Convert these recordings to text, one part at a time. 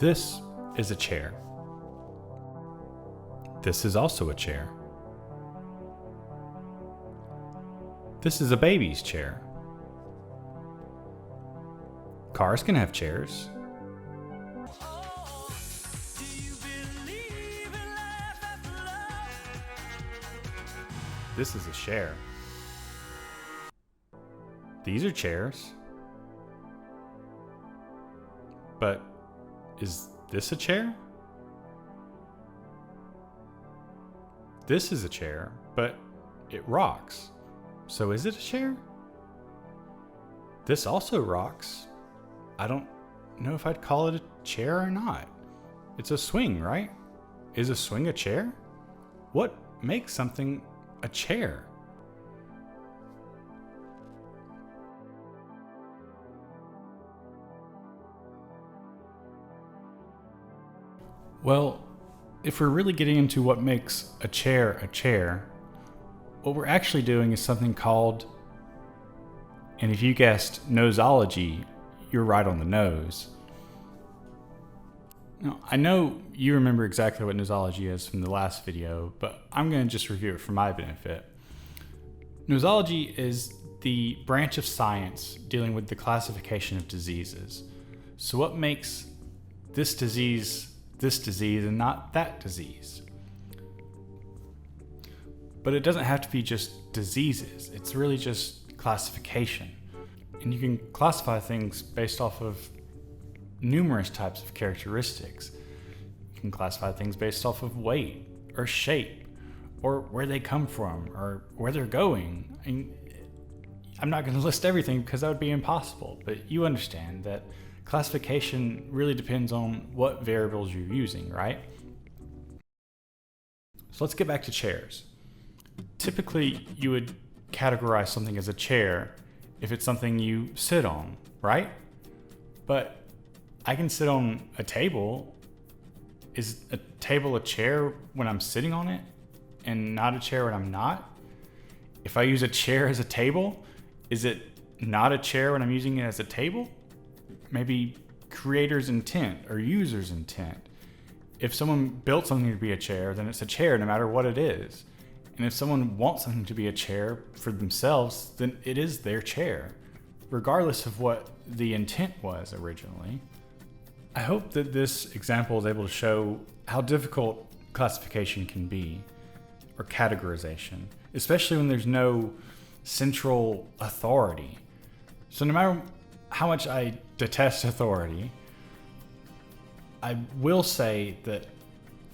This is a chair. This is also a chair. This is a baby's chair. Cars can have chairs. This is a chair. These are chairs. But is this a chair? This is a chair, but it rocks. So is it a chair? This also rocks. I don't know if I'd call it a chair or not. It's a swing, right? Is a swing a chair? What makes something a chair? Well, if we're really getting into what makes a chair, what we're actually doing is something called, and if you guessed nosology, you're right on the nose. Now, I know you remember exactly what nosology is from the last video, but I'm going to just review it for my benefit. Nosology is the branch of science dealing with the classification of diseases. So what makes this disease and not that disease? But it doesn't have to be just diseases. It's really just classification. And you can classify things based off of numerous types of characteristics. You can classify things based off of weight or shape or where they come from or where they're going. I mean, I'm not going to list everything because that would be impossible, but you understand that classification really depends on what variables you're using, right? So let's get back to chairs. Typically, you would categorize something as a chair if it's something you sit on, right? But I can sit on a table. Is a table a chair when I'm sitting on it and not a chair when I'm not? If I use a chair as a table, is it not a chair when I'm using it as a table? Maybe creator's intent or user's intent. If someone built something to be a chair, then it's a chair no matter what it is. And if someone wants something to be a chair for themselves, then it is their chair, regardless of what the intent was originally. I hope that this example is able to show how difficult classification can be, or categorization, especially when there's no central authority. So no matter how much I detest authority, I will say that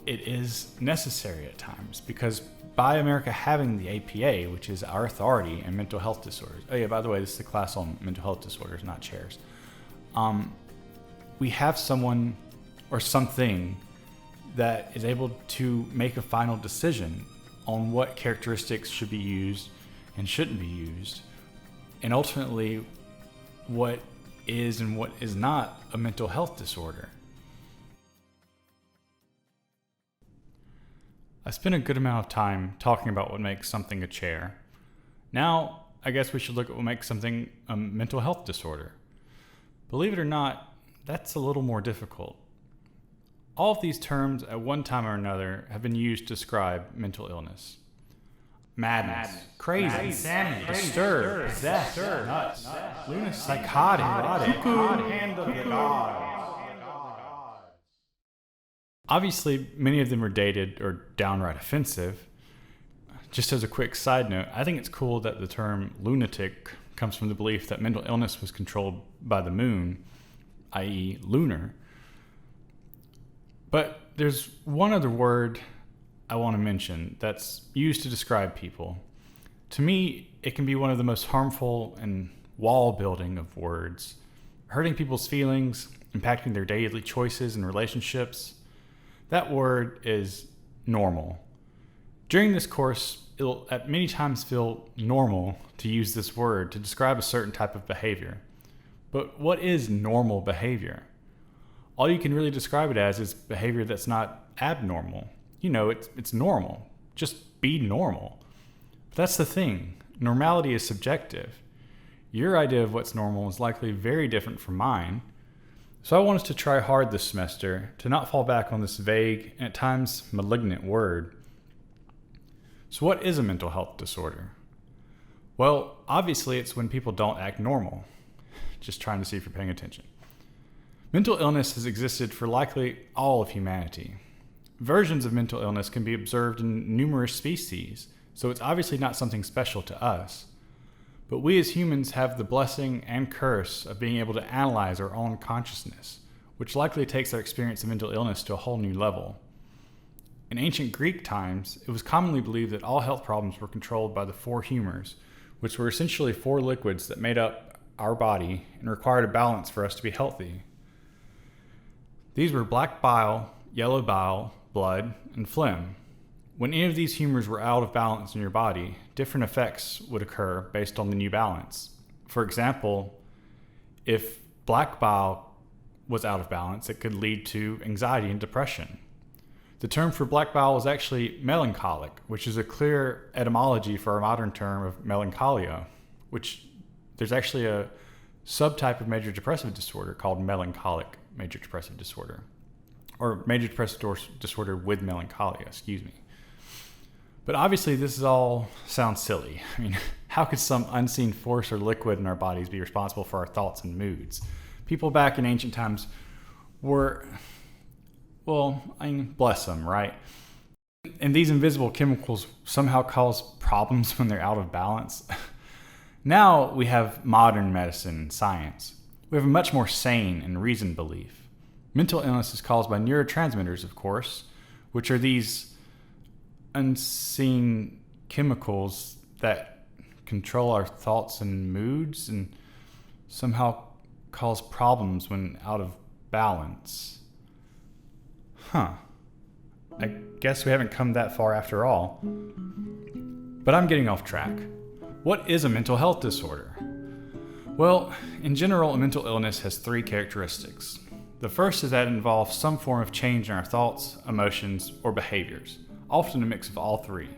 it is necessary at times, because by America having the APA, which is our authority in mental health disorders. Oh yeah, by the way, this is a class on mental health disorders, not chairs. We have someone or something that is able to make a final decision on what characteristics should be used and shouldn't be used, and ultimately what is and what is not a mental health disorder. I spent a good amount of time talking about what makes something a chair. Now, I guess we should look at what makes something a mental health disorder. Believe it or not, that's a little more difficult. All of these terms at one time or another have been used to describe mental illness. Madness, crazy, insanity, disturbed, possessed, nuts, lunatic, psychotic, hand of the gods. Obviously, many of them are dated or downright offensive. Just as a quick side note, I think it's cool that the term lunatic comes from the belief that mental illness was controlled by the moon, i.e. lunar. But there's one other word I want to mention that's used to describe people. To me, it can be one of the most harmful and wall building of words, hurting people's feelings, impacting their daily choices and relationships. That word is normal. During this course, it'll at many times feel normal to use this word to describe a certain type of behavior. But what is normal behavior? All you can really describe it as is behavior that's not abnormal. You know, it's normal. Just be normal. But that's the thing. Normality is subjective. Your idea of what's normal is likely very different from mine. So I want us to try hard this semester to not fall back on this vague and at times malignant word. So what is a mental health disorder? Well, obviously it's when people don't act normal. Just trying to see if you're paying attention. Mental illness has existed for likely all of humanity. Versions of mental illness can be observed in numerous species, so it's obviously not something special to us. But we as humans have the blessing and curse of being able to analyze our own consciousness, which likely takes our experience of mental illness to a whole new level. In ancient Greek times, it was commonly believed that all health problems were controlled by the four humors, which were essentially four liquids that made up our body and required a balance for us to be healthy. These were black bile, yellow bile, blood, and phlegm. When any of these humors were out of balance in your body, different effects would occur based on the new balance. For example, if black bile was out of balance, it could lead to anxiety and depression. The term for black bile is actually melancholic, which is a clear etymology for our modern term of melancholia, which there's actually a subtype of major depressive disorder called melancholic major depressive disorder, or major depressive disorder with melancholia, excuse me. But obviously this all sounds silly. I mean, how could some unseen force or liquid in our bodies be responsible for our thoughts and moods? People back in ancient times were, well, I mean, bless them, right? And these invisible chemicals somehow cause problems when they're out of balance. Now we have modern medicine and science. We have a much more sane and reasoned belief. Mental illness is caused by neurotransmitters, of course, which are these unseen chemicals that control our thoughts and moods and somehow cause problems when out of balance. I guess we haven't come that far after all. But I'm getting off track. What is a mental health disorder? Well, in general, a mental illness has three characteristics. The first is that it involves some form of change in our thoughts, emotions, or behaviors, often a mix of all three.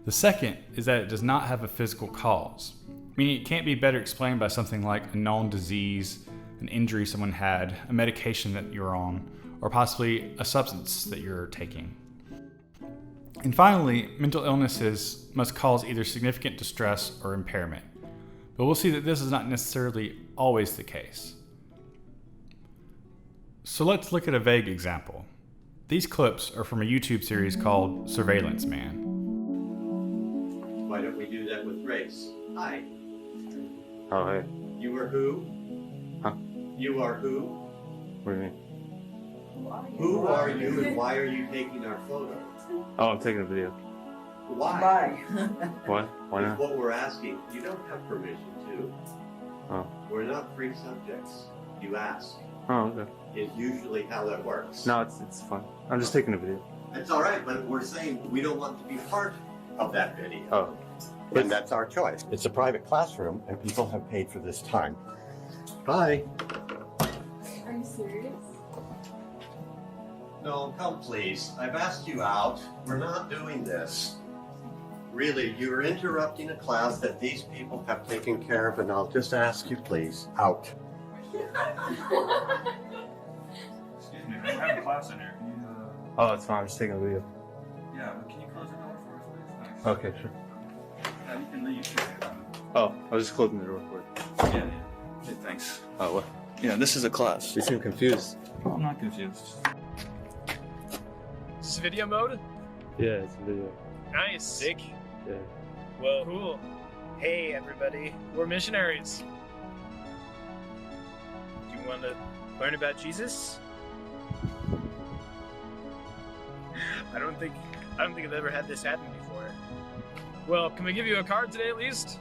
The second is that it does not have a physical cause, meaning it can't be better explained by something like a known disease, an injury someone had, a medication that you're on, or possibly a substance that you're taking. And finally, mental illnesses must cause either significant distress or impairment. But we'll see that this is not necessarily always the case. So let's look at a vague example. These clips are from a YouTube series called Surveillance Man. Why don't we do that with Grace? Hi. Oh, hey. You are who? Huh? You are who? What do you mean? Who are you and why are you taking our photo? Oh, I'm taking a video. Why? What? Why It's not? what we're asking. You don't have permission to. Oh. We're not free subjects. You ask. Oh, okay. Is usually how that works. No, it's fine. I'm just taking a video. It's all right, but we're saying we don't want to be part of that video. Oh. And that's our choice. It's a private classroom and people have paid for this time. Bye. Are you serious? No, come please. I've asked you out. We're not doing this. Really, you're interrupting a class that these people have taken care of, and I'll just ask you please, out. Excuse me, we have a class in here. Can you, Oh, it's fine. I'm just taking a video. yeah, but can you close the door for us, please? Thanks. Okay, sure. Yeah, you can leave. Oh, I was just closing the door for it. Yeah. Hey, thanks. Oh, what? Yeah, this is a class. You seem confused. I'm not confused. Is this video mode? Yeah, it's a video. Nice. Sick. Yeah. Well, cool. Hey, everybody. We're missionaries. Do you want to learn about Jesus? I don't think I've ever had this happen before. Well, can we give you a card today at least?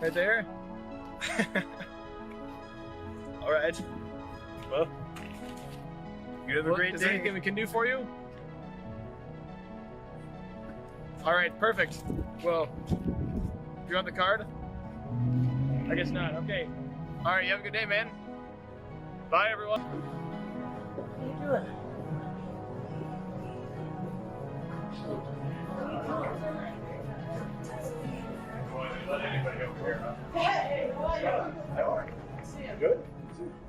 Right there? All right. Well, you have a great day. Is there anything we can do for you? All right, perfect. Well, do you want the card? I guess not. Okay. All right, you have a good day, man. Bye, everyone. What are you doing? Let anybody go. Hey, how are you? Good.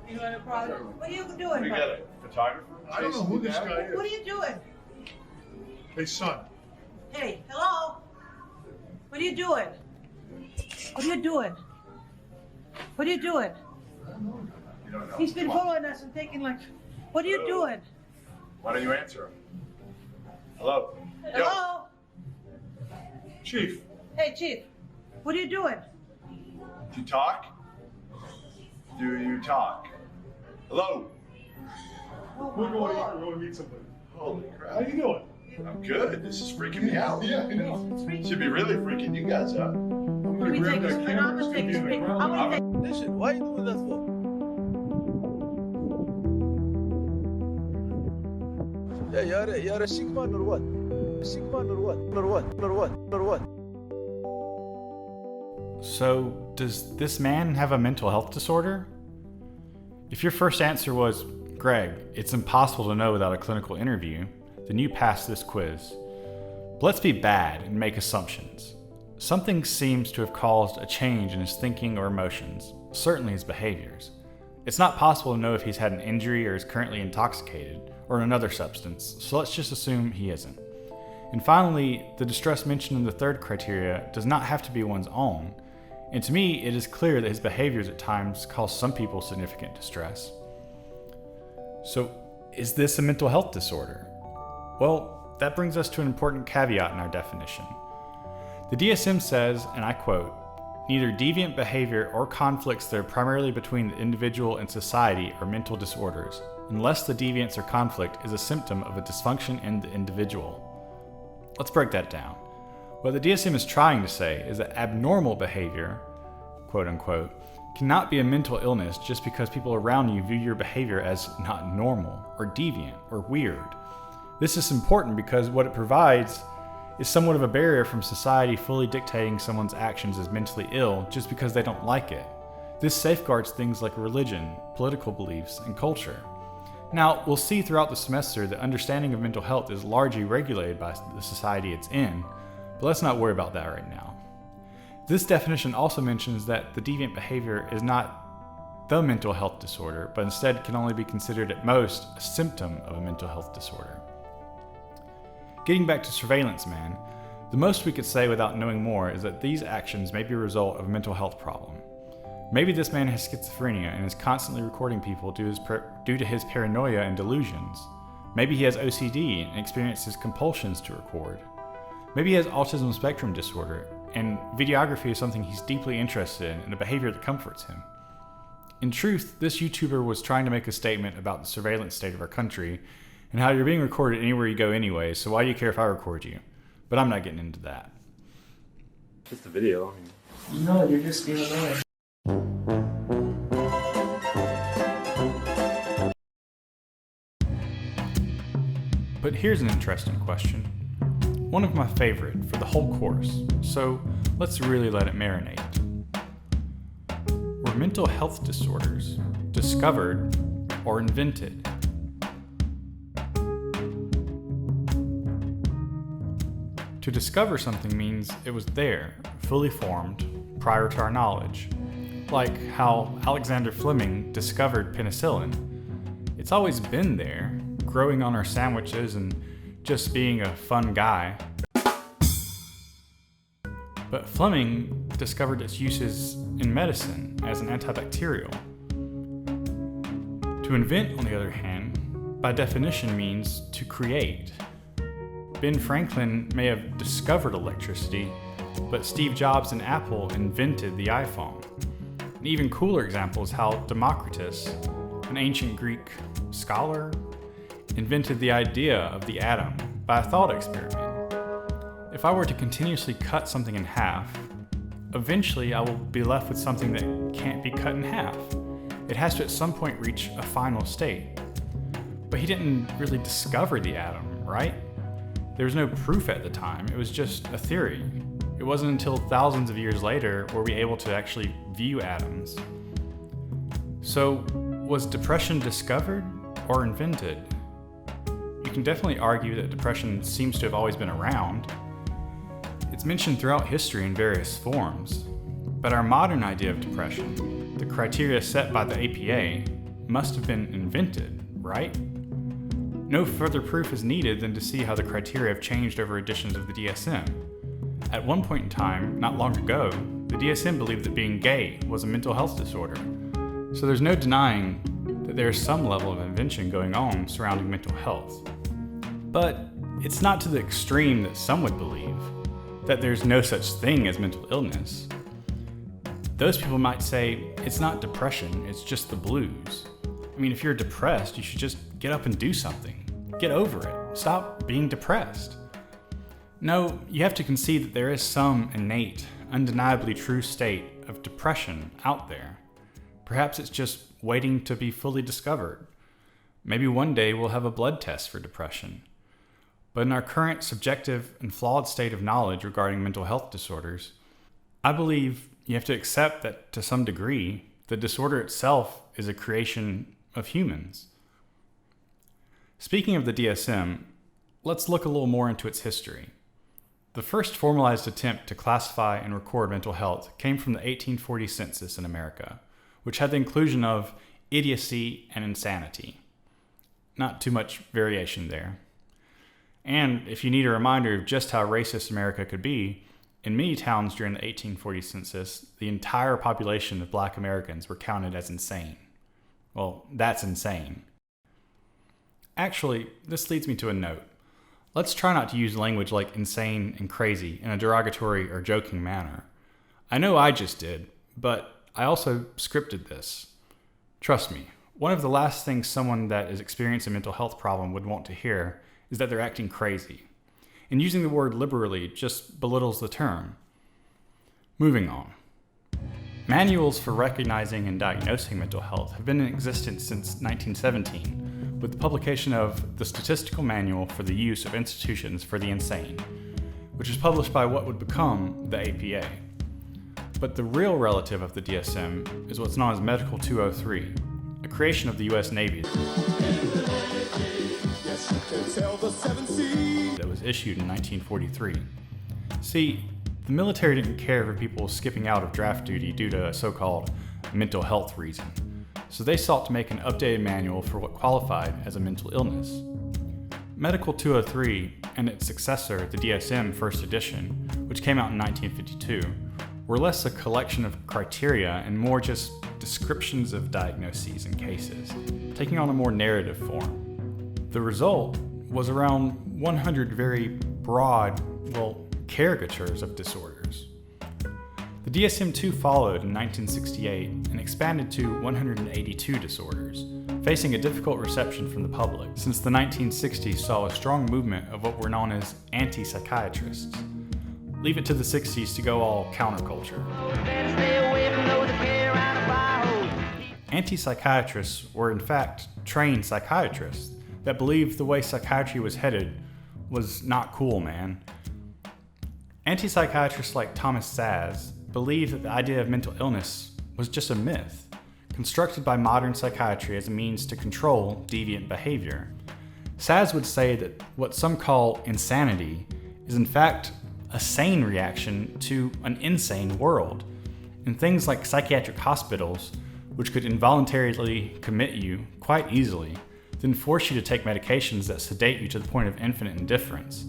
You had a problem? What are you doing? We got a photographer. I don't know who this guy is. What are you doing? Hey, son. Hey, hello? What are you doing? What are you doing? What are you doing? You don't know. He's been following us and taking like, what are you doing? Why don't you answer him? Hello? Hello? Chief. Hey, Chief, what are you doing? Do you talk? Do you talk? Hello? We're going to meet somebody. Holy How crap. you doing? I'm good. This is freaking me out. Yeah, I know. Should be really freaking you guys out. I'm Let going me to grab take that this, and camera. I'm It's gonna take gonna this be in the picture. ground. I'm gonna take. Listen, why are you doing that for? Yeah, you're a sick man or what? A sick man or what? Or what? Or what? Or what? So, does this man have a mental health disorder? If your first answer was, Greg, it's impossible to know without a clinical interview, then you passed this quiz. But let's be bad and make assumptions. Something seems to have caused a change in his thinking or emotions, certainly his behaviors. It's not possible to know if he's had an injury or is currently intoxicated or another substance, so let's just assume he isn't. And finally, the distress mentioned in the third criteria does not have to be one's own, and to me, it is clear that his behaviors at times cause some people significant distress. So, is this a mental health disorder? Well, that brings us to an important caveat in our definition. The DSM says, and I quote, "Neither deviant behavior or conflicts that are primarily between the individual and society are mental disorders, unless the deviance or conflict is a symptom of a dysfunction in the individual." Let's break that down. What the DSM is trying to say is that abnormal behavior, quote unquote, cannot be a mental illness just because people around you view your behavior as not normal or deviant or weird. This is important because what it provides is somewhat of a barrier from society fully dictating someone's actions as mentally ill just because they don't like it. This safeguards things like religion, political beliefs, and culture. Now, we'll see throughout the semester that understanding of mental health is largely regulated by the society it's in, but let's not worry about that right now. This definition also mentions that the deviant behavior is not the mental health disorder, but instead can only be considered at most a symptom of a mental health disorder. Getting back to Surveillance Man, the most we could say without knowing more is that these actions may be a result of a mental health problem. Maybe this man has schizophrenia and is constantly recording people due to his paranoia and delusions. Maybe he has OCD and experiences compulsions to record. Maybe he has autism spectrum disorder, and videography is something he's deeply interested in and a behavior that comforts him. In truth, this YouTuber was trying to make a statement about the surveillance state of our country and how you're being recorded anywhere you go anyway, so why do you care if I record you? But I'm not getting into that. Just a video. No, you're just being annoying. But here's an interesting question. One of my favorite for the whole course, so let's really let it marinate. Were mental health disorders discovered or invented? To discover something means it was there, fully formed, prior to our knowledge. Like how Alexander Fleming discovered penicillin. It's always been there, growing on our sandwiches and just being a fun guy. But Fleming discovered its uses in medicine as an antibacterial. To invent, on the other hand, by definition means to create. Ben Franklin may have discovered electricity, but Steve Jobs and Apple invented the iPhone. An even cooler example is how Democritus, an ancient Greek scholar, invented the idea of the atom by a thought experiment. If I were to continuously cut something in half, eventually I will be left with something that can't be cut in half. It has to at some point reach a final state. But he didn't really discover the atom, right? There was no proof at the time, it was just a theory. It wasn't until thousands of years later were we able to actually view atoms. So, was depression discovered or invented? You can definitely argue that depression seems to have always been around. It's mentioned throughout history in various forms, But our modern idea of depression, the criteria set by the APA, must have been invented, right? No further proof is needed than to see how the criteria have changed over editions of the DSM. At one point in time, not long ago, the DSM believed that being gay was a mental health disorder. So there's no denying that there is some level of invention going on surrounding mental health. But it's not to the extreme that some would believe, that there's no such thing as mental illness. Those people might say, it's not depression, it's just the blues. I mean, if you're depressed, you should just get up and do something. Get over it. Stop being depressed. No, you have to concede that there is some innate, undeniably true state of depression out there. Perhaps it's just waiting to be fully discovered. Maybe one day we'll have a blood test for depression. But in our current subjective and flawed state of knowledge regarding mental health disorders, I believe you have to accept that to some degree, the disorder itself is a creation of humans. Speaking of the DSM, let's look a little more into its history. The first formalized attempt to classify and record mental health came from the 1840 census in America, which had the inclusion of idiocy and insanity. Not too much variation there. And if you need a reminder of just how racist America could be, in many towns during the 1840 census, the entire population of Black Americans were counted as insane. Well, that's insane. Actually, this leads me to a note. Let's try not to use language like insane and crazy in a derogatory or joking manner. I know I just did, but I also scripted this. Trust me, one of the last things someone that is experiencing a mental health problem would want to hear is that they're acting crazy. And using the word liberally just belittles the term. Moving on. Manuals for recognizing and diagnosing mental health have been in existence since 1917, with the publication of the Statistical Manual for the Use of Institutions for the Insane, which was published by what would become the APA. But the real relative of the DSM is what's known as Medical 203, a creation of the US Navy that was issued in 1943. See, the military didn't care for people skipping out of draft duty due to a so-called mental health reason, so they sought to make an updated manual for what qualified as a mental illness. Medical 203 and its successor, the DSM First Edition, which came out in 1952, were less a collection of criteria and more just descriptions of diagnoses and cases, taking on a more narrative form. The result was around 100 very broad, caricatures of disorders. The DSM-2 followed in 1968 and expanded to 182 disorders, facing a difficult reception from the public, since the 1960s saw a strong movement of what were known as anti-psychiatrists. Leave it to the 60s to go all counterculture. Anti-psychiatrists were in fact trained psychiatrists that believed the way psychiatry was headed was not cool, man. Anti-psychiatrists like Thomas Szasz believed that the idea of mental illness was just a myth, constructed by modern psychiatry as a means to control deviant behavior. Szasz would say that what some call insanity is in fact a sane reaction to an insane world, and things like psychiatric hospitals, which could involuntarily commit you quite easily, then force you to take medications that sedate you to the point of infinite indifference.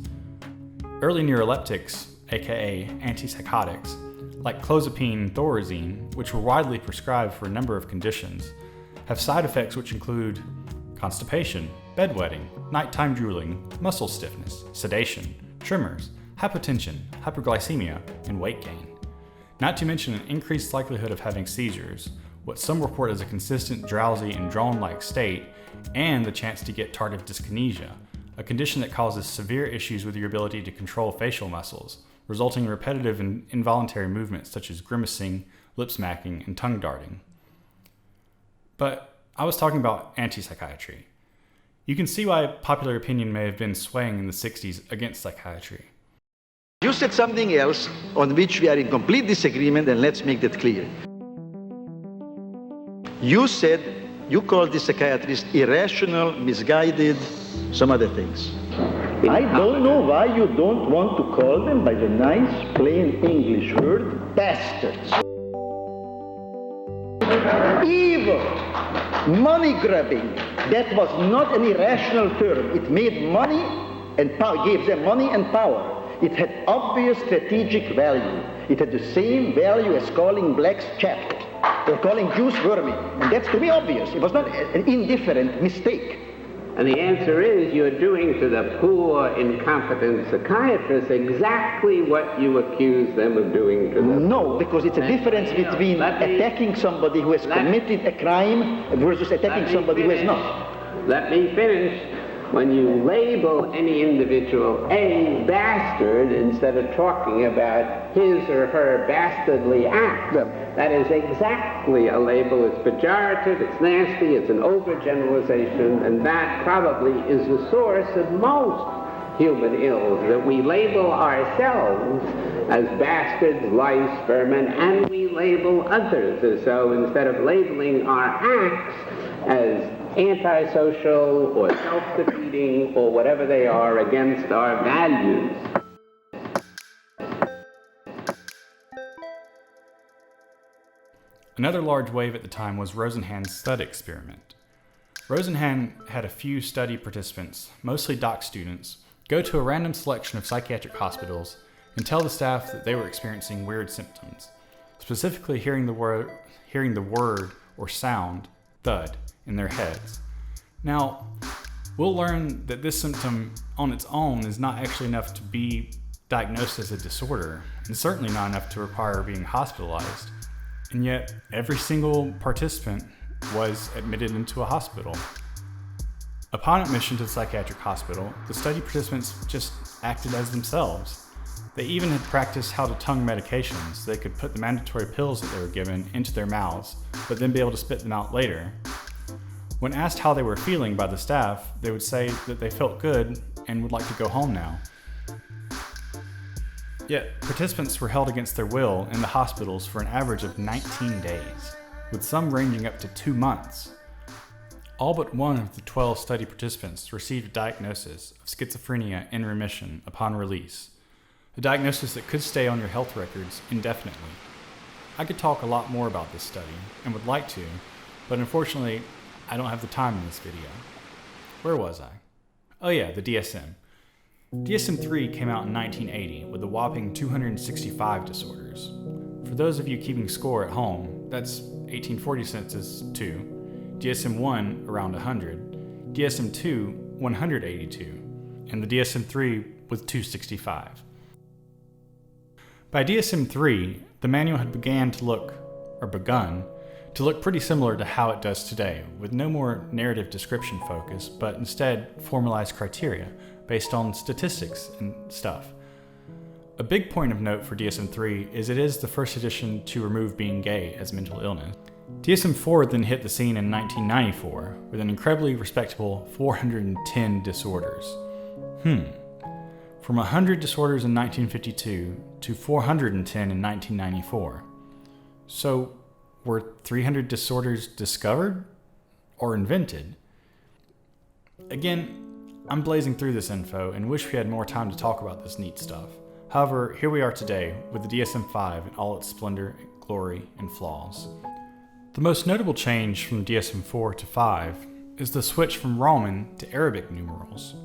Early neuroleptics, aka antipsychotics, like clozapine and thorazine, which were widely prescribed for a number of conditions, have side effects which include constipation, bedwetting, nighttime drooling, muscle stiffness, sedation, tremors, hypotension, hyperglycemia, and weight gain. Not to mention an increased likelihood of having seizures, what some report as a consistent drowsy and drone-like state, and the chance to get tardive dyskinesia, a condition that causes severe issues with your ability to control facial muscles, resulting in repetitive and involuntary movements such as grimacing, lip smacking, and tongue darting. But I was talking about anti-psychiatry. You can see why popular opinion may have been swaying in the 60s against psychiatry. You said something else on which we are in complete disagreement, and let's make that clear. You said you called the psychiatrist irrational, misguided, some other things. I don't know why you don't want to call them by the nice, plain English word, bastards. Evil, money grabbing, that was not an irrational term. It made money and power, gave them money and power. It had obvious strategic value. It had the same value as calling blacks chapped or calling Jews vermin. And that's to me obvious. It was not an indifferent mistake. And the answer is you're doing to the poor, incompetent psychiatrists exactly what you accuse them of doing to them. No, because it's a difference between attacking somebody who has committed a crime versus attacking somebody who has not. Let me finish. When you label any individual a bastard instead of talking about his or her bastardly act, that is exactly a label. It's pejorative, it's nasty, it's an overgeneralization, and that probably is the source of most human ills, that we label ourselves as bastards, lice, vermin, and we label others as so instead of labeling our acts as antisocial or self-defeating or whatever they are against our values. Another large wave at the time was Rosenhan's stud experiment. Rosenhan had a few study participants, mostly doc students, go to a random selection of psychiatric hospitals and tell the staff that they were experiencing weird symptoms, specifically hearing the word or sound, thud, in their heads. Now, we'll learn that this symptom on its own is not actually enough to be diagnosed as a disorder, and certainly not enough to require being hospitalized. And yet, every single participant was admitted into a hospital. Upon admission to the psychiatric hospital, the study participants just acted as themselves. They even had practiced how to tongue medications so they could put the mandatory pills that they were given into their mouths, but then be able to spit them out later. When asked how they were feeling by the staff, they would say that they felt good and would like to go home now. Yet, participants were held against their will in the hospitals for an average of 19 days, with some ranging up to 2 months. All but one of the 12 study participants received a diagnosis of schizophrenia in remission upon release, a diagnosis that could stay on your health records indefinitely. I could talk a lot more about this study, and would like to, but unfortunately, I don't have the time in this video. Where was I? Oh yeah, the DSM. DSM-3 came out in 1980 with a whopping 265 disorders. For those of you keeping score at home, that's 1840 census 2, DSM-1 around 100, DSM-2 182, and the DSM-3 with 265. By DSM-3, the manual had begun to look pretty similar to how it does today, with no more narrative description focus, but instead formalized criteria based on statistics and stuff. A big point of note for DSM-3 is it is the first edition to remove being gay as mental illness. DSM-4 then hit the scene in 1994 with an incredibly respectable 410 disorders. From 100 disorders in 1952 to 410 in 1994. So, were 300 disorders discovered or invented? Again, I'm blazing through this info and wish we had more time to talk about this neat stuff. However, here we are today with the DSM-5 in all its splendor, glory, and flaws. The most notable change from DSM-4 to 5 is the switch from Roman to Arabic numerals.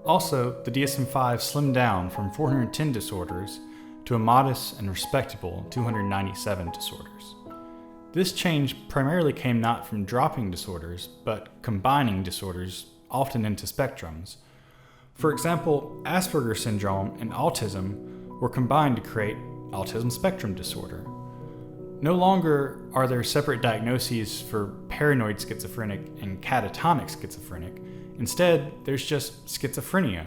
Also, the DSM-5 slimmed down from 410 disorders to a modest and respectable 297 disorders. This change primarily came not from dropping disorders, but combining disorders, often into spectrums. For example, Asperger's syndrome and autism were combined to create autism spectrum disorder. No longer are there separate diagnoses for paranoid schizophrenic and catatonic schizophrenic. Instead, there's just schizophrenia.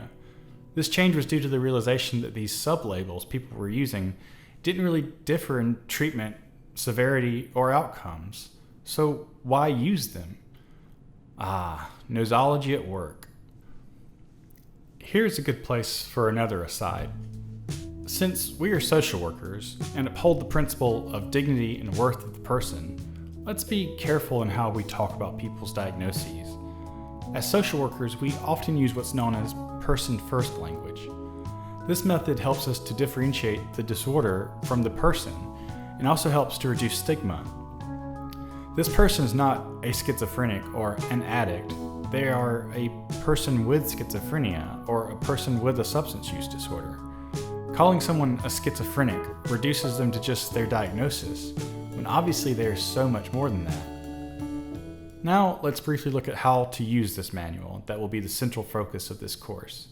This change was due to the realization that these sub-labels people were using didn't really differ in treatment, severity, or outcomes. So why use them? Nosology at work. Here's a good place for another aside. Since we are social workers and uphold the principle of dignity and worth of the person, let's be careful in how we talk about people's diagnoses. As social workers, we often use what's known as person-first language. This method helps us to differentiate the disorder from the person and also helps to reduce stigma. This person is not a schizophrenic or an addict. They are a person with schizophrenia or a person with a substance use disorder. Calling someone a schizophrenic reduces them to just their diagnosis, when obviously they are so much more than that. Now, let's briefly look at how to use this manual that will be the central focus of this course.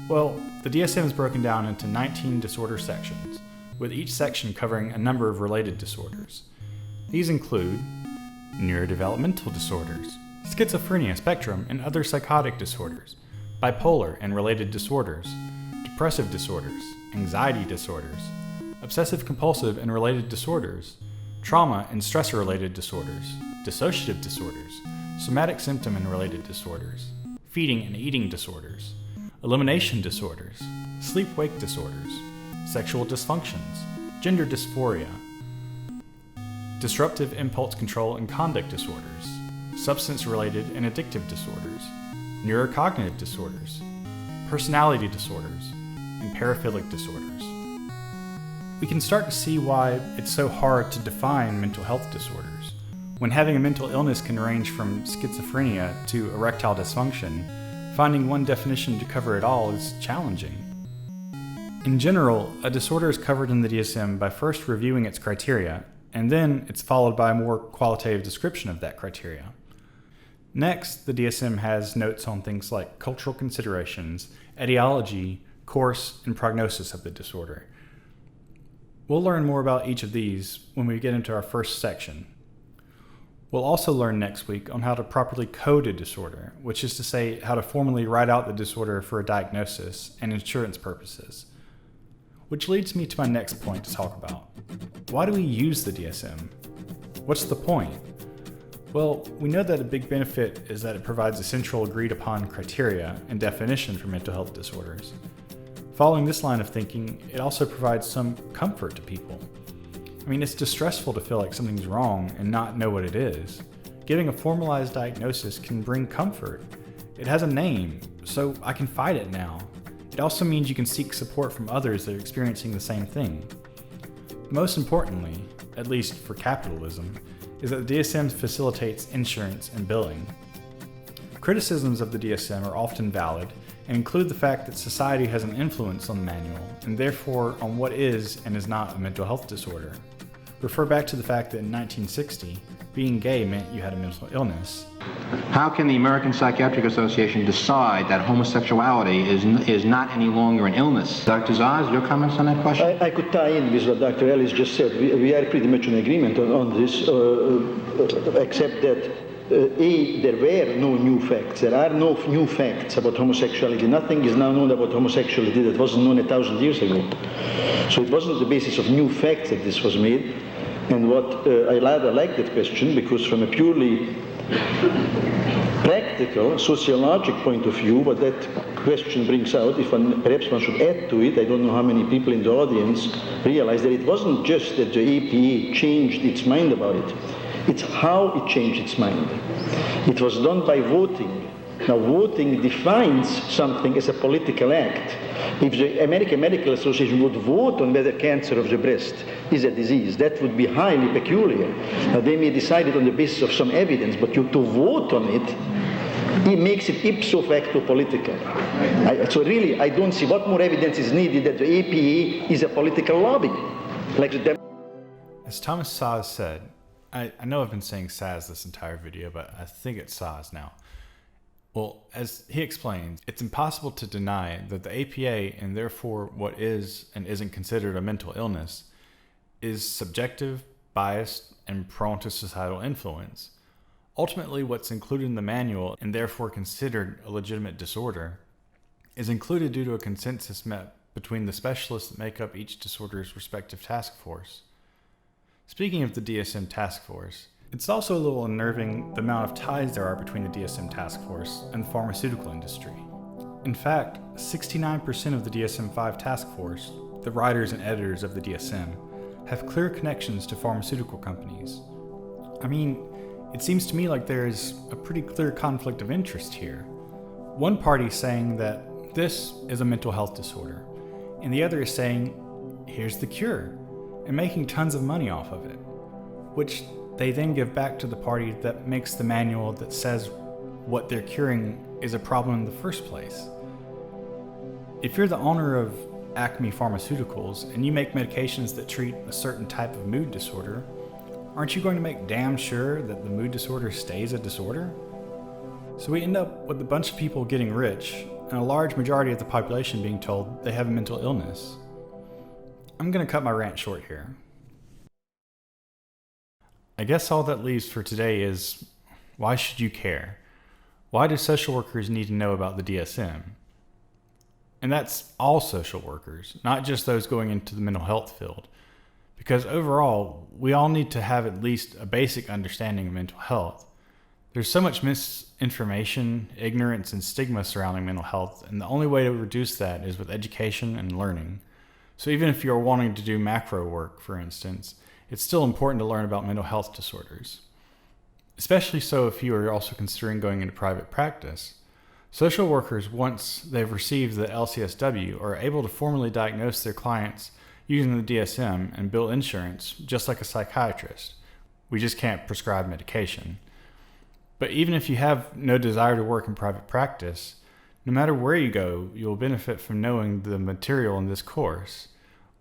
Well, the DSM is broken down into 19 disorder sections, with each section covering a number of related disorders. These include neurodevelopmental disorders, schizophrenia spectrum and other psychotic disorders, bipolar and related disorders, depressive disorders, anxiety disorders, obsessive-compulsive and related disorders, trauma and stressor-related disorders, dissociative disorders, somatic symptom and related disorders, feeding and eating disorders, elimination disorders, sleep-wake disorders, sexual dysfunctions, gender dysphoria, disruptive impulse control and conduct disorders, substance-related and addictive disorders, neurocognitive disorders, personality disorders, and paraphilic disorders. We can start to see why it's so hard to define mental health disorders. When having a mental illness can range from schizophrenia to erectile dysfunction, finding one definition to cover it all is challenging. In general, a disorder is covered in the DSM by first reviewing its criteria, and then it's followed by a more qualitative description of that criteria. Next, the DSM has notes on things like cultural considerations, etiology, course, and prognosis of the disorder. We'll learn more about each of these when we get into our first section. We'll also learn next week on how to properly code a disorder, which is to say how to formally write out the disorder for a diagnosis and insurance purposes. Which leads me to my next point to talk about. Why do we use the DSM? What's the point? Well, we know that a big benefit is that it provides a central agreed upon criteria and definition for mental health disorders. Following this line of thinking, it also provides some comfort to people. I mean, it's distressful to feel like something's wrong and not know what it is. Giving a formalized diagnosis can bring comfort. It has a name, so I can fight it now. It also means you can seek support from others that are experiencing the same thing. Most importantly, at least for capitalism, is that the DSM facilitates insurance and billing. Criticisms of the DSM are often valid and include the fact that society has an influence on the manual and therefore on what is and is not a mental health disorder. Refer back to the fact that in 1960, being gay meant you had a mental illness. How can the American Psychiatric Association decide that homosexuality is not any longer an illness? Dr. Zaz, your comments on that question? I could tie in with what Dr. Ellis just said. We are pretty much in agreement on this, except that there were no new facts. There are no new facts about homosexuality. Nothing is now known about homosexuality that wasn't known 1,000 years ago. So it wasn't the basis of new facts that this was made. And what I rather like that question, because from a purely practical, sociologic point of view, what that question brings out, if perhaps one should add to it, I don't know how many people in the audience realize that it wasn't just that the APA changed its mind about it. It's how it changed its mind. It was done by voting. Now, voting defines something as a political act. If the American Medical Association would vote on whether cancer of the breast is a disease, that would be highly peculiar. Now, they may decide it on the basis of some evidence, but to vote on it makes it ipso facto political. So really, I don't see what more evidence is needed that the APA is a political lobby. As Thomas Szasz said, I know I've been saying Saz this entire video, but I think it's Saz now. Well, as he explains, it's impossible to deny that the APA, and therefore what is and isn't considered a mental illness, is subjective, biased, and prone to societal influence. Ultimately, what's included in the manual, and therefore considered a legitimate disorder, is included due to a consensus met between the specialists that make up each disorder's respective task force. Speaking of the DSM task force, it's also a little unnerving the amount of ties there are between the DSM task force and the pharmaceutical industry. In fact, 69% of the DSM-5 task force, the writers and editors of the DSM, have clear connections to pharmaceutical companies. I mean, it seems to me like there is a pretty clear conflict of interest here. One party saying that this is a mental health disorder, and the other is saying, here's the cure, and making tons of money off of it. Which they then give back to the party that makes the manual that says what they're curing is a problem in the first place. If you're the owner of Acme Pharmaceuticals and you make medications that treat a certain type of mood disorder, aren't you going to make damn sure that the mood disorder stays a disorder? So we end up with a bunch of people getting rich and a large majority of the population being told they have a mental illness. I'm going to cut my rant short here. I guess all that leaves for today is, why should you care? Why do social workers need to know about the DSM? And that's all social workers, not just those going into the mental health field. Because overall, we all need to have at least a basic understanding of mental health. There's so much misinformation, ignorance, and stigma surrounding mental health, and the only way to reduce that is with education and learning. So even if you're wanting to do macro work, for instance, it's still important to learn about mental health disorders. Especially so if you are also considering going into private practice. Social workers, once they've received the LCSW, are able to formally diagnose their clients using the DSM and bill insurance, just like a psychiatrist. We just can't prescribe medication. But even if you have no desire to work in private practice, no matter where you go, you will benefit from knowing the material in this course.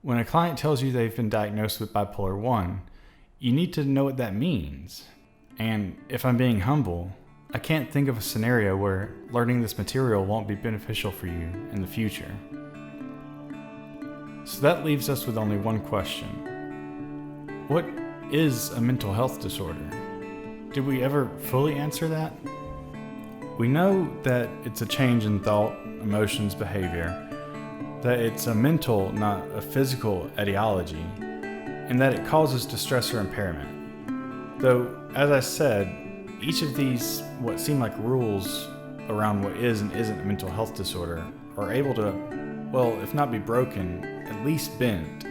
When a client tells you they've been diagnosed with bipolar 1, you need to know what that means. And if I'm being humble, I can't think of a scenario where learning this material won't be beneficial for you in the future. So that leaves us with only one question. What is a mental health disorder? Did we ever fully answer that? We know that it's a change in thought, emotions, behavior, that it's a mental, not a physical etiology, and that it causes distress or impairment. Though, as I said, each of these, what seem like rules around what is and isn't a mental health disorder, are able to, well, if not be broken, at least bend.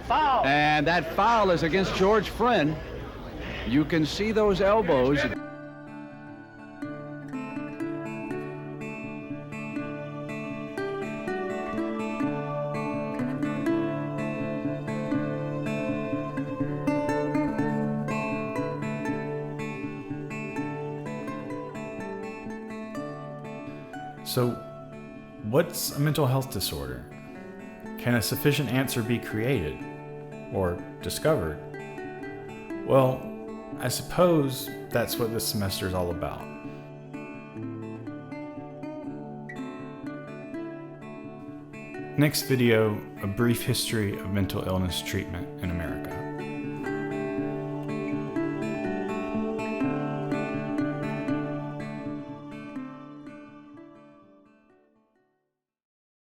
Foul. And that foul is against George Flynn. You can see those elbows. So, what's a mental health disorder? Can a sufficient answer be created or discovered? Well, I suppose that's what this semester is all about. Next video, a brief history of mental illness treatment in America.